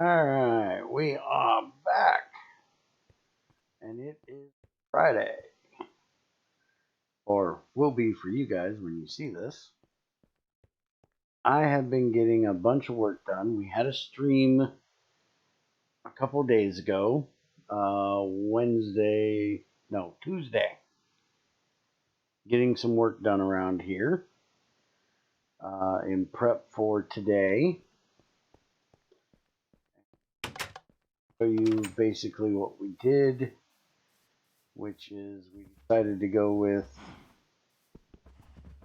Alright, we are back. And it is Friday. Or will be for you guys when you see this. I have been getting a bunch of work done. We had a stream a couple days ago. Tuesday. Getting some work done around here. In prep for today. Show you basically what we did, which is we decided to go with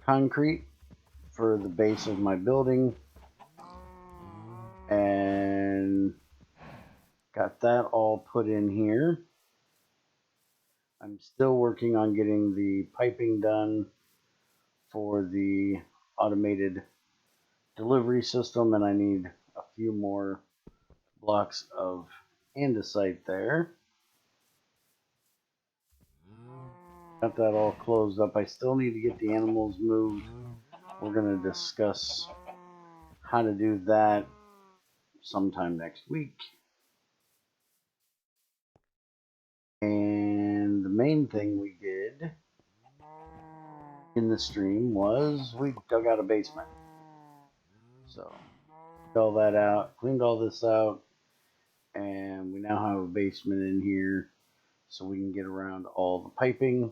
concrete for the base of my building, and got that all put in here. I'm still working on getting the piping done for the automated delivery system, and I need a few more blocks of andesite there. Got that all closed up. I still need to get the animals moved. We're going to discuss how to do that sometime next week. And the main thing we did in the stream was we dug out a basement. So all that out, cleaned all this out, and we now have a basement in here so we can get around all the piping.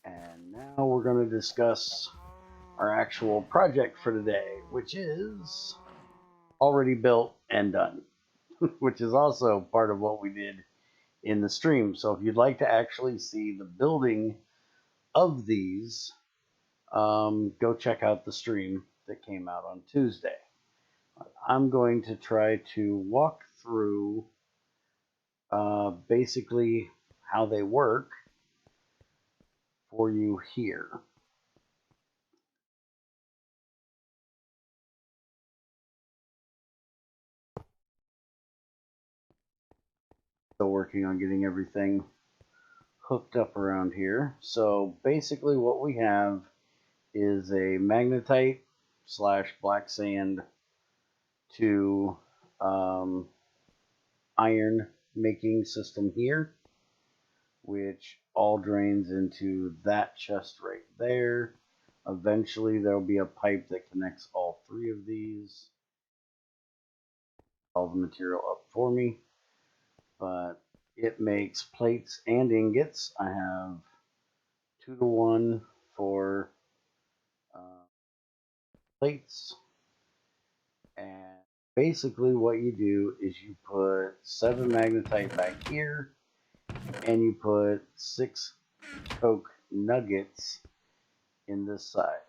And now we're going to discuss our actual project for today, which is already built and done, which is also part of what we did in the stream. So if you'd like to actually see the building of these, go check out the stream that came out on Tuesday. I'm going to try to walk through basically how they work for you here. Still working on getting everything hooked up around here. So basically what we have is a magnetite / black sand to iron making system here, which all drains into that chest right there. Eventually there'll be a pipe that connects all three of these. All the material up for me, but it makes plates and ingots. I have 2-to-1 for plates, and basically what you do is you put 7 magnetite back here, and you put 6 coke nuggets in this side.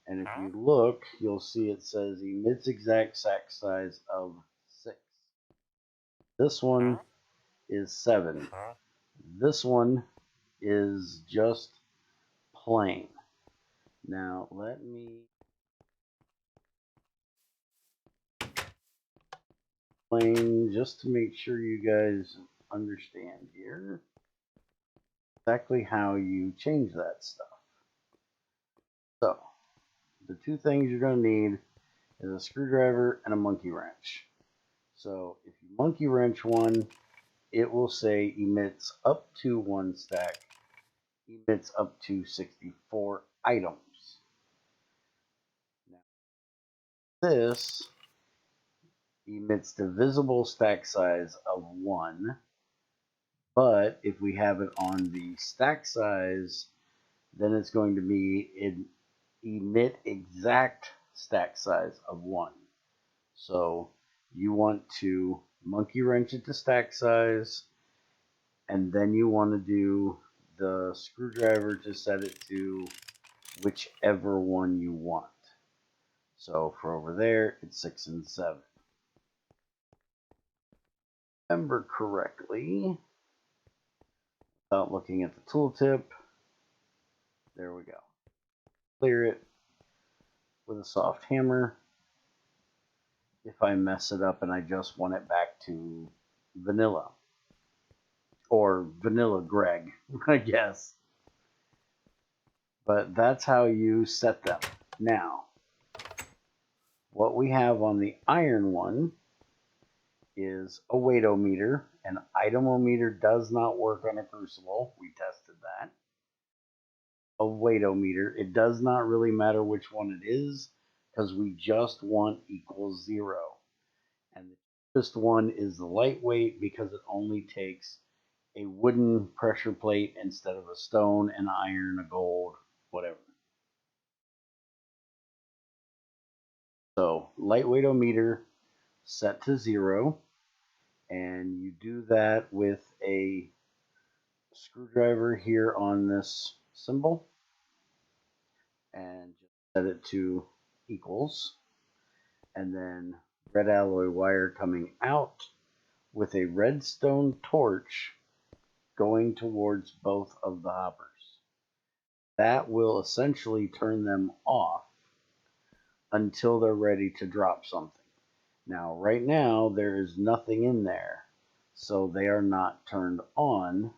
And if you look, you'll see it says emits exact stack size of 6. This one is 7. This one is just plain. Now let me explain just to make sure you guys understand here exactly how you change that stuff. So the two things you're going to need is a screwdriver and a monkey wrench. So if you monkey wrench one, it will say emits up to 1 stack, emits up to 64 items. Now, this emits the visible stack size of 1, but if we have it on the stack size, then it's going to be emit exact stack size of 1. So you want to monkey wrench it to stack size, and then you want to do the screwdriver to set it to whichever one you want. So for over there, it's 6 and 7. Remember correctly, without looking at the tooltip, there we go. Clear it with a soft hammer. If I mess it up and I just want it back to vanilla, or vanilla Greg, I guess. But that's how you set them. Now, what we have on the iron one is a weightometer. An itemometer does not work on a crucible. We tested that. A weightometer. It does not really matter which one it is because we just want equals 0. And the cheapest one is the lightweight because it only takes a wooden pressure plate instead of a stone, an iron, a gold, whatever. So lightweightometer set to 0, and you do that with a screwdriver here on this symbol and just set it to equals, and then red alloy wire coming out with a redstone torch going towards both of the hoppers. That will essentially turn them off until they're ready to drop something. Now, right now, there is nothing in there, so they are not turned on,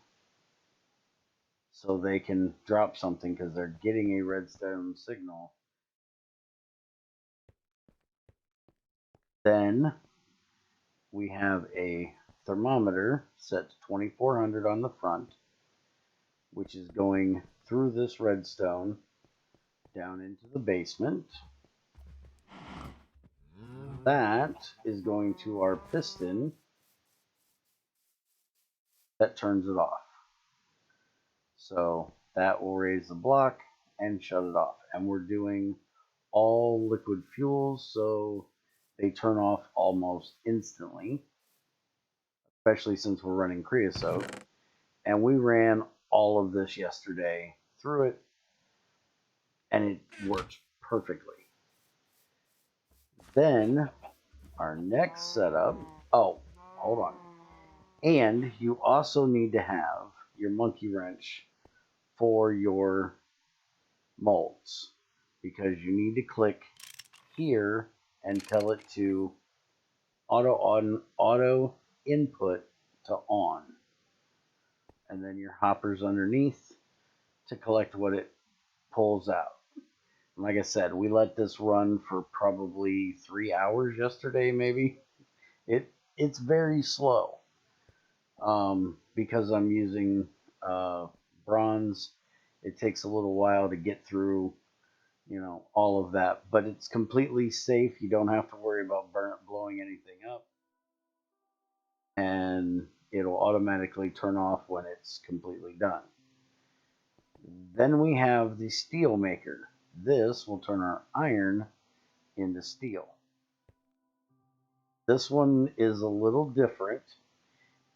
so they can drop something because they're getting a redstone signal. Then we have a thermometer set to 2400 on the front, which is going through this redstone down into the basement. That is going to our piston that turns it off. So that will raise the block and shut it off. And we're doing all liquid fuels, so they turn off almost instantly, especially since we're running creosote. And we ran all of this yesterday through it, and it works perfectly. Then our next setup, oh, hold on. And you also need to have your monkey wrench for your molds, because you need to click here and tell it to auto input to on, and then your hoppers underneath to collect what it pulls out. And like I said, we let this run for probably 3 hours yesterday, maybe. It's very slow because I'm using bronze. It takes a little while to get through, all of that, but it's completely safe. You don't have to worry about blowing anything up, and it'll automatically turn off when it's completely done. Then we have the steel maker. This will turn our iron into steel. This one is a little different,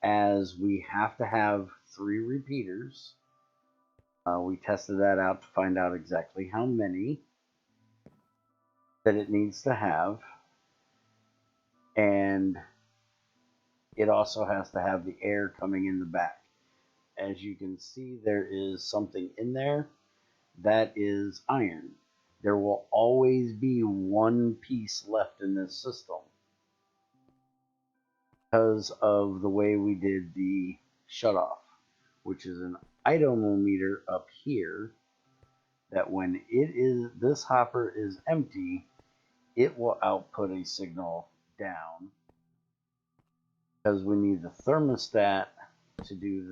as we have to have 3 repeaters. We tested that out to find out exactly how many that it needs to have, and it also has to have the air coming in the back. As you can see, there is something in there that is iron. There will always be one piece left in this system because of the way we did the shutoff, which is an itemometer up here, that when this hopper is empty, it will output a signal down, because we need the thermostat to do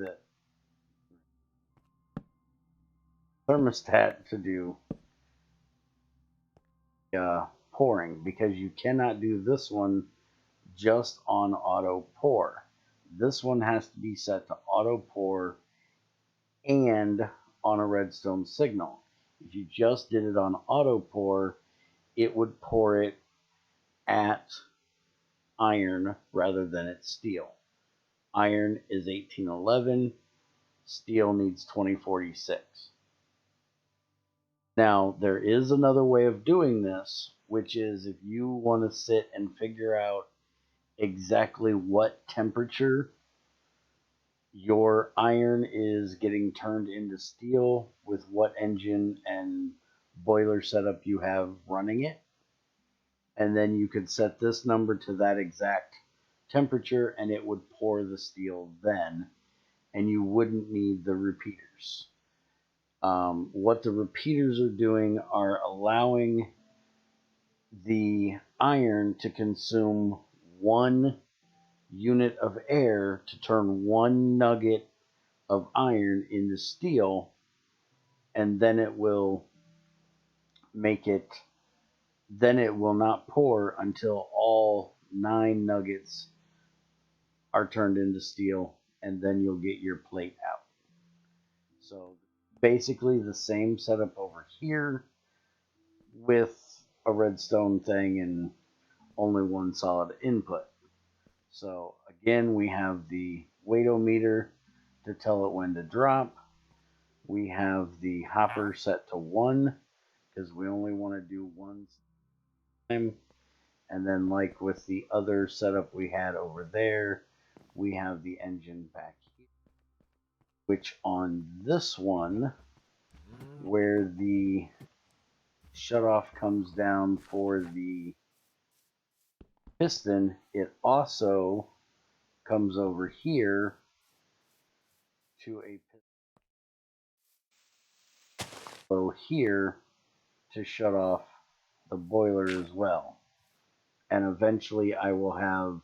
pouring, because you cannot do this one just on auto pour. This one has to be set to auto pour and on a redstone signal. If you just did it on auto pour, it would pour it at iron rather than at steel. Iron is 1811, steel needs 2046. Now, there is another way of doing this, which is if you want to sit and figure out exactly what temperature your iron is getting turned into steel with what engine and boiler setup you have running it, and then you could set this number to that exact temperature and it would pour the steel then, and you wouldn't need the repeaters. What the repeaters are doing are allowing the iron to consume one unit of air to turn 1 nugget of iron into steel, and then it will make it, then it will not pour until all 9 nuggets are turned into steel, and then you'll get your plate out. So basically the same setup over here with a redstone thing and only one solid input. So again, we have the weightometer to tell it when to drop. We have the hopper set to 1 because we only want to do 1 time. And then like with the other setup we had over there, we have the engine back here, which on this one, where the shutoff comes down for the piston, it also comes over here to a piston here to shut off the boiler as well. And eventually I will have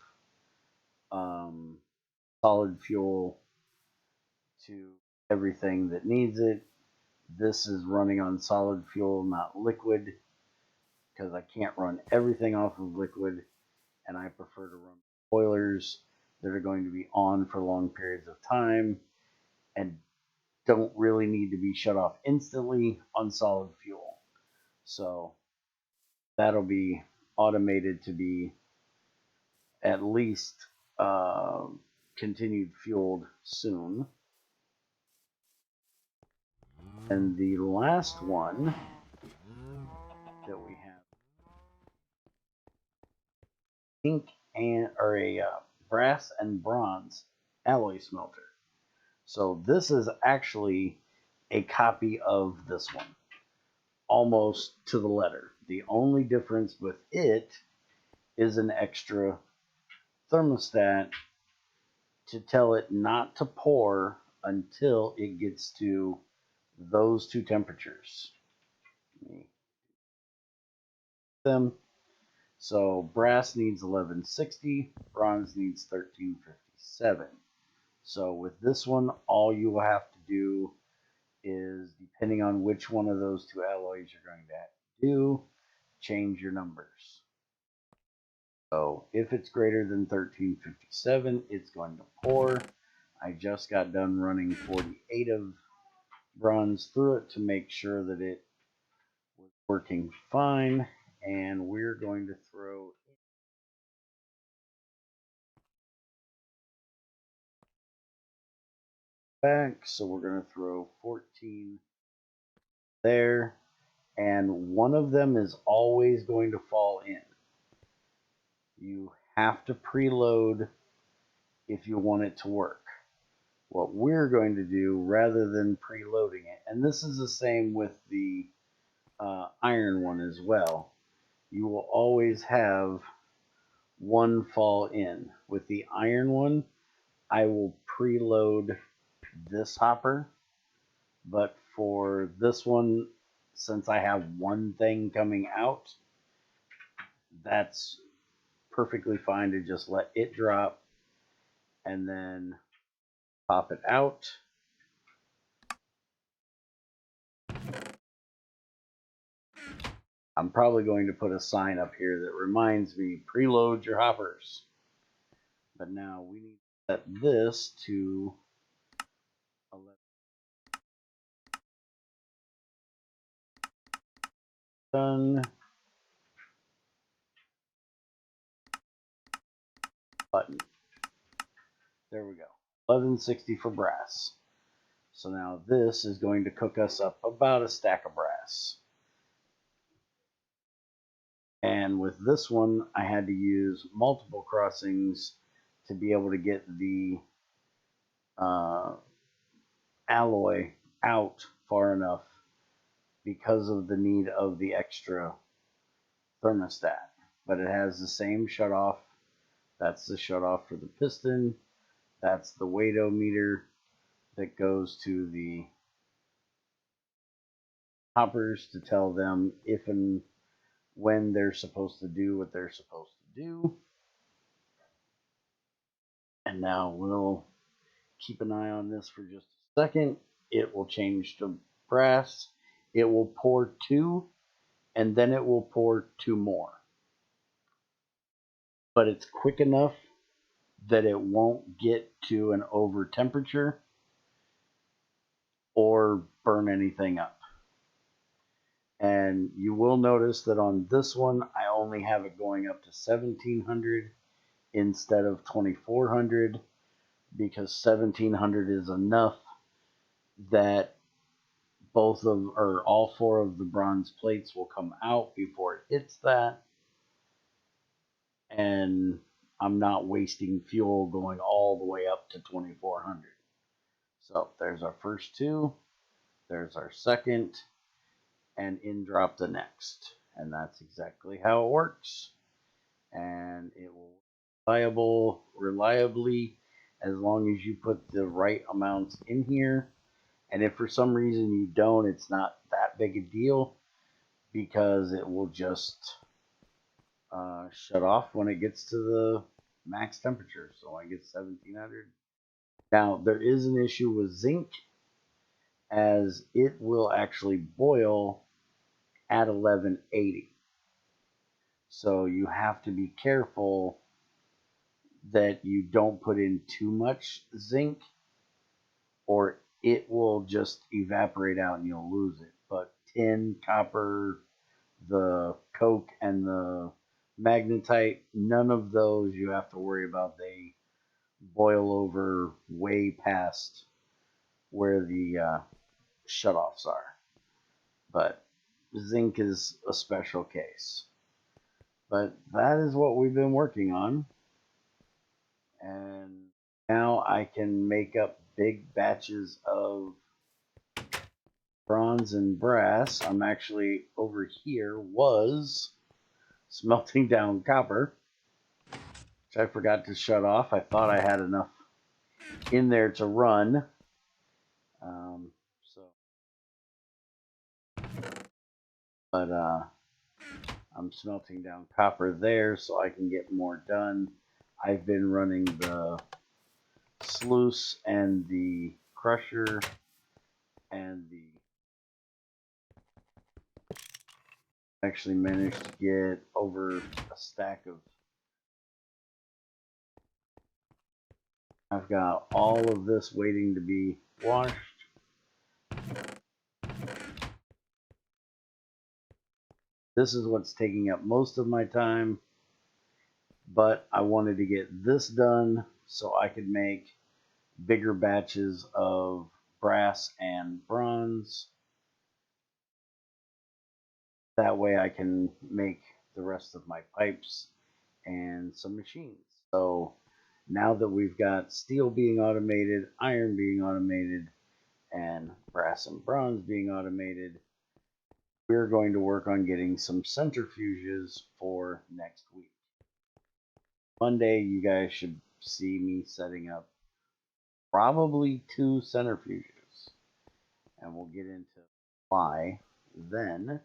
solid fuel to everything that needs it. This is running on solid fuel, not liquid, because I can't run everything off of liquid, and I prefer to run boilers that are going to be on for long periods of time and don't really need to be shut off instantly on solid fuel. So that'll be automated to be at least continued fueled soon. And the last one that we have, zinc and or a brass and bronze alloy smelter. So this is actually a copy of this one, almost to the letter. The only difference with it is an extra thermostat to tell it not to pour until it gets to those 2 temperatures. Them. So brass needs 1160, bronze needs 1357. So with this one, all you will have to do is, depending on which one of those 2 alloys you're going to do, change your numbers. So if it's greater than 1357, it's going to pour. I just got done running 48 of bronze through it to make sure that it was working fine. And we're going to throw back. So we're going to throw 14 there. And one of them is always going to fall in. You have to preload if you want it to work. What we're going to do, rather than preloading it, and this is the same with the iron one as well, you will always have one fall in. With the iron one, I will preload this hopper, but for this one, since I have one thing coming out, that's perfectly fine to just let it drop and then pop it out. I'm probably going to put a sign up here that reminds me, preload your hoppers. But now we need to set this to 11. Done. Button. There we go. 1160 for brass. So now this is going to cook us up about a stack of brass. And with this one, I had to use multiple crossings to be able to get the alloy out far enough because of the need of the extra thermostat. But it has the same shutoff. That's the shutoff for the piston. That's the weightometer that goes to the hoppers to tell them if and when they're supposed to do what they're supposed to do. Now we'll keep an eye on this for just a second. It will change to brass. It will pour 2, and then it will pour 2 more. But it's quick enough that it won't get to an over temperature or burn anything up. And you will notice that on this one, I only have it going up to 1700 instead of 2400, because 1700 is enough that both of, or all 4 of the bronze plates will come out before it hits that. And I'm not wasting fuel going all the way up to 2400. So there's our first 2, there's our second, and in drop the next. And that's exactly how it works. And it will reliably, as long as you put the right amounts in here. And if for some reason you don't, it's not that big a deal, because it will just shut off when it gets to the max temperature. So I get 1700. Now there is an issue with zinc, as it will actually boil at 1180. So you have to be careful that you don't put in too much zinc, or it will just evaporate out and you'll lose it. But tin, copper, the coke, and the magnetite, none of those you have to worry about. They boil over way past where the shutoffs are. But zinc is a special case. But that is what we've been working on. And now I can make up big batches of bronze and brass. I'm actually over here was smelting down copper, which I forgot to shut off. I thought I had enough in there to run. But I'm smelting down copper there so I can get more done. I've been running the sluice and the crusher and the actually managed to get over a stack of. I've got all of this waiting to be washed. This is what's taking up most of my time, but I wanted to get this done so I could make bigger batches of brass and bronze. That way I can make the rest of my pipes and some machines. So now that we've got steel being automated, iron being automated, and brass and bronze being automated, we're going to work on getting some centrifuges for next week. Monday, you guys should see me setting up probably 2 centrifuges, and we'll get into why then.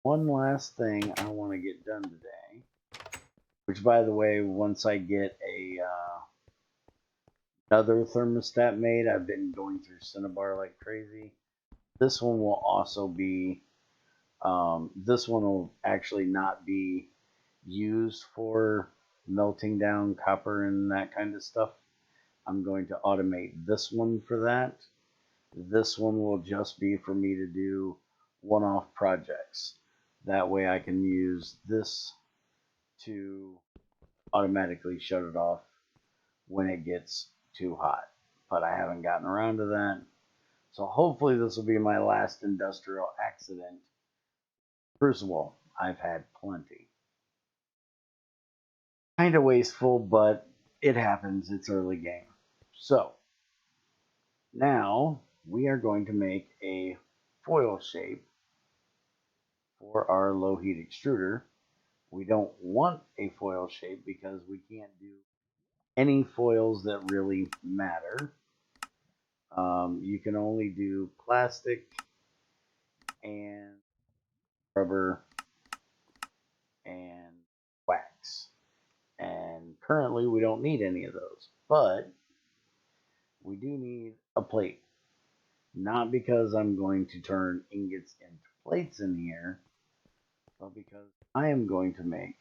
One last thing I want to get done today, which, by the way, once I get another thermostat made, I've been going through Cinnabar like crazy. This one will also be, this one will actually not be used for melting down copper and that kind of stuff. I'm going to automate this one for that. This one will just be for me to do one-off projects. That way I can use this to automatically shut it off when it gets too hot. But I haven't gotten around to that. So hopefully this will be my last industrial accident. Crucible, I've had plenty. Kind of wasteful, but it happens. It's early game. So now we are going to make a foil shape for our low heat extruder. We don't want a foil shape because we can't do any foils that really matter. You can only do plastic and rubber and wax. And currently we don't need any of those, but we do need a plate. Not because I'm going to turn ingots into plates in here, but because I am going to make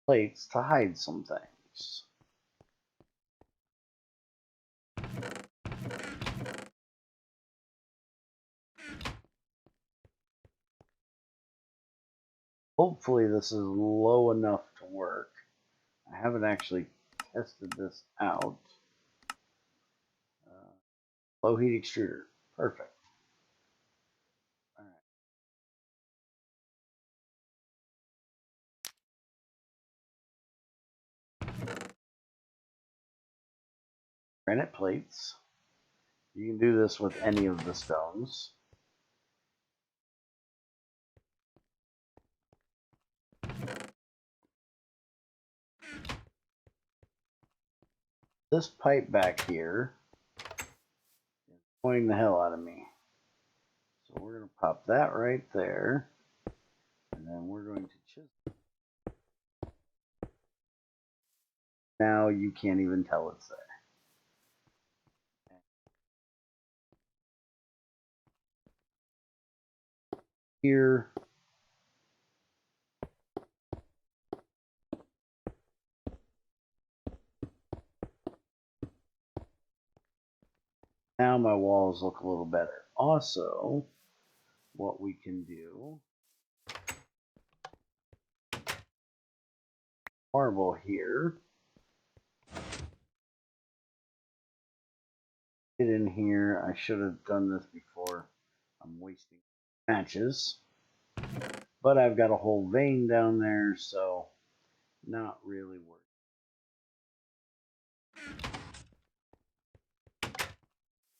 plates to hide some things. Hopefully this is low enough to work. I haven't actually tested this out. Low heat extruder. Perfect. All right. Granite plates. You can do this with any of the stones. This pipe back here is annoying the hell out of me. So we're going to pop that right there. And then we're going to chisel. Now you can't even tell it's there. Here. Now my walls look a little better. Also, what we can do, marble here. Get in here. I should have done this before. I'm wasting matches. But I've got a whole vein down there, so not really worth it.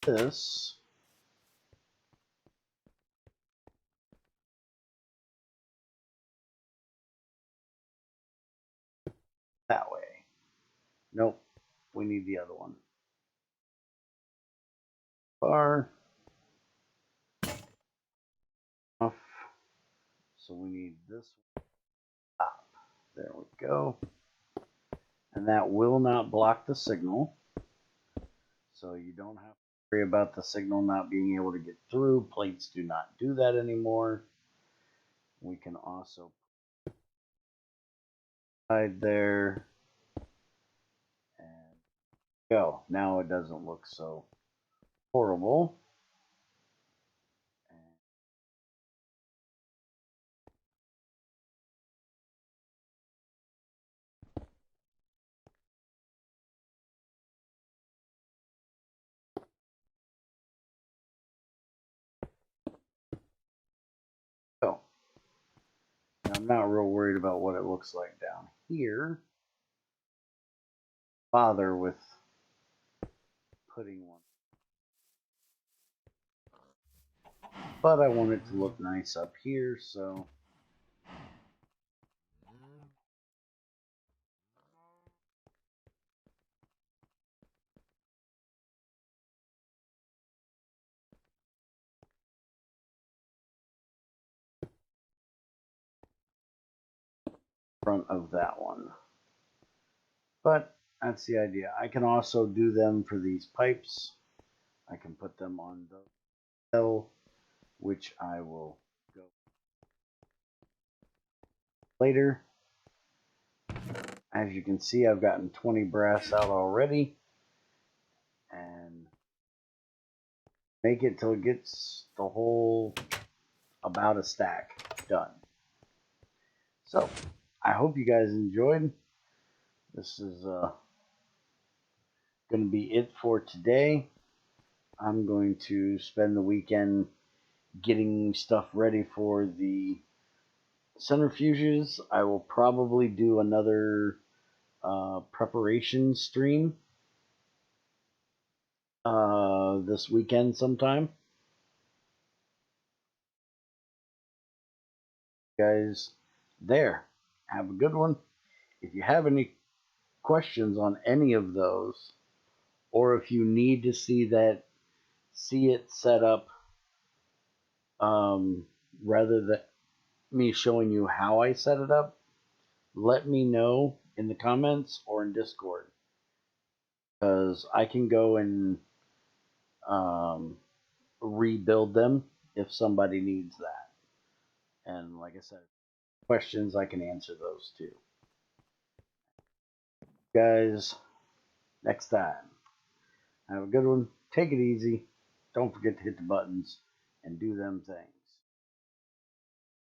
This that way. Nope, we need the other one. Bar off. So we need this top. There we go. And that will not block the signal. So you don't have to worry about the signal not being able to get through. Plates do not do that anymore. We can also hide there and go. Now it doesn't look so horrible. So I'm not real worried about what it looks like down here. Bother with putting one. But I want it to look nice up here, so front of that one. But that's the idea. I can also do them for these pipes. I can put them on the L, which I will go later. As you can see, I've gotten 20 brass out already. And make it till it gets the whole about a stack done. So, I hope you guys enjoyed. This is going to be it for today. I'm going to spend the weekend getting stuff ready for the centrifuges. I will probably do another preparation stream this weekend sometime. Guys, there. Have a good one. If you have any questions on any of those, or if you need to see it set up rather than me showing you how I set it up, let me know in the comments or in Discord, because I can go and rebuild them if somebody needs that. And like I said, questions, I can answer those too. Guys, next time. Have a good one. Take it easy. Don't forget to hit the buttons and do them things.